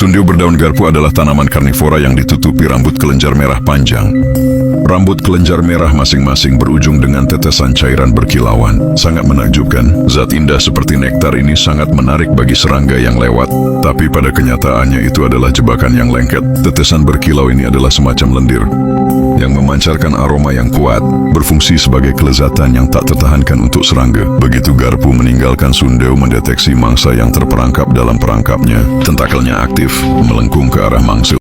Sundew berdaun garpu adalah tanaman karnivora yang ditutupi rambut kelenjar merah panjang. Rambut kelenjar merah masing-masing berujung dengan tetesan cairan berkilauan. Sangat menakjubkan, zat indah seperti nektar ini sangat menarik bagi serangga yang lewat. Tapi pada kenyataannya itu adalah jebakan yang lengket. Tetesan berkilau ini adalah semacam lendir yang memancarkan aroma yang kuat, berfungsi sebagai kelezatan yang tak tertahankan untuk serangga. Begitu garpu meninggalkan Sundew mendeteksi mangsa yang terperangkap dalam perangkapnya, tentakelnya aktif, melengkung ke arah mangsa.